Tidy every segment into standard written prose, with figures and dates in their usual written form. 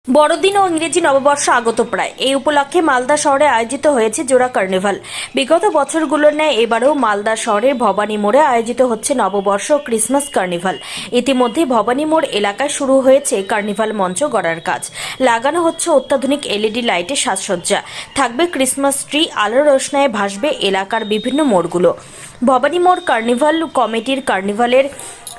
বড়দিন ও ইংরেজি নববর্ষ আগত প্রায়। এই উপলক্ষে মালদা শহরে আয়োজিত হয়েছে জোড়া কার্নিভাল। বিগত বছরগুলোর ন্যায় এবারেও মালদা শহরের ভবানী মোড়ে আয়োজিত হচ্ছে নববর্ষ ও ক্রিসমাস কার্নিভাল। ইতিমধ্যে ভবানী মোড় এলাকায় শুরু হয়েছে কার্নিভাল মঞ্চ গড়ার কাজ। লাগানো হচ্ছে অত্যাধুনিক এলইডি লাইটের সাজসজ্জা। থাকবে ক্রিসমাস ট্রি, আলোর রোশনায় ভাসবে এলাকার বিভিন্ন মোড়গুলো। ভবানী মোড় কার্নিভাল কমিটির কার্নিভালের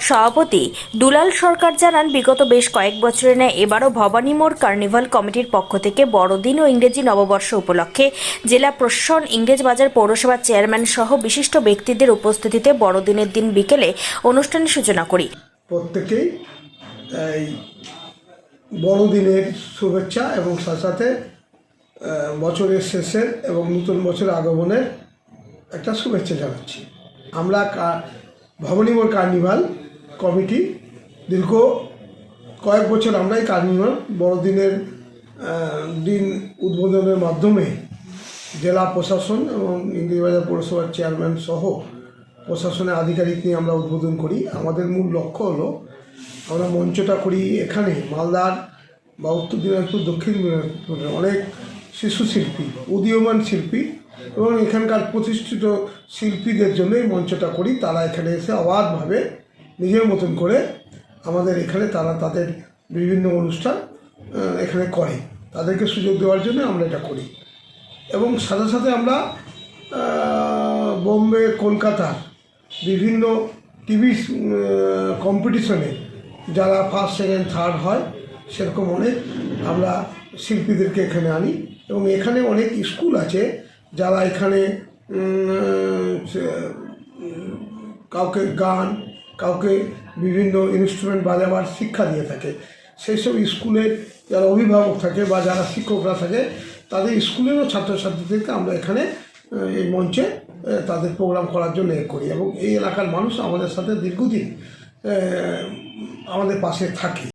সভাপতি দুলাল সরকার জানান, বিগত বেশ কয়েক বছরের ন্যায় এবারও ভবানী মোড় কার্নিভাল কমিটির পক্ষ থেকে বড়দিন ও ইংরেজি নববর্ষ উপলক্ষে জেলা প্রশাসন, ইংরেজবাজার পৌরসভার চেয়ারম্যান সহ বিশিষ্ট ব্যক্তিদের উপস্থিতিতে বড়দিনের দিন বিকেলে অনুষ্ঠানের সূচনা করি। প্রত্যেকেই এই বড়দিনের শুভেচ্ছা এবং সাথে সাথে বছরের শেষের এবং নতুন বছরের আগমনের একটা শুভেচ্ছা জানাচ্ছি। আমরা ভবানী মোড় কার্নিভাল কমিটি দীর্ঘ কয়েক বছর আমরা এই কার্নিভাল বড়দিনের দিন উদ্বোধনের মাধ্যমে জেলা প্রশাসন এবং ইংরেজবাজার পৌরসভার চেয়ারম্যান সহ প্রশাসনের আধিকারিক নিয়ে আমরা উদ্বোধন করি। আমাদের মূল লক্ষ্য হলো আমরা মঞ্চটা করি এখানে মালদার বা উত্তর দিনাজপুর, দক্ষিণ দিনাজপুরের অনেক শিশু শিল্পী, উদীয়মান শিল্পী এবং এখানকার প্রতিষ্ঠিত শিল্পীদের জন্য এই মঞ্চটা করি। তারা এখানে এসে অবাধভাবে নিজের মতন করে আমাদের এখানে তারা তাদের বিভিন্ন অনুষ্ঠান এখানে করে, তাদেরকে সুযোগ দেওয়ার জন্য আমরা এটা করি। এবং সাথে সাথে আমরা বোম্বে, কলকাতার বিভিন্ন টিভি কম্পিটিশনে যারা ফার্স্ট, সেকেন্ড, থার্ড হয় সেরকম অনেক আমরা শিল্পীদেরকে এখানে আনি। এবং এখানে অনেক স্কুল আছে যারা এখানে কাউকে গান, কাউকে বিভিন্ন ইনস্ট্রুমেন্ট বাজাবার শিক্ষা দিয়ে থাকে। সেই সব স্কুলের যারা অভিভাবক থাকে বা যারা শিক্ষকরা থাকে তাদের স্কুলেরও ছাত্রছাত্রীদেরকে আমরা এখানে এই মঞ্চে তাদের প্রোগ্রাম করার জন্য করি। এবং এই এলাকার মানুষ আমাদের সাথে দীর্ঘদিন আমাদের পাশে থাকে।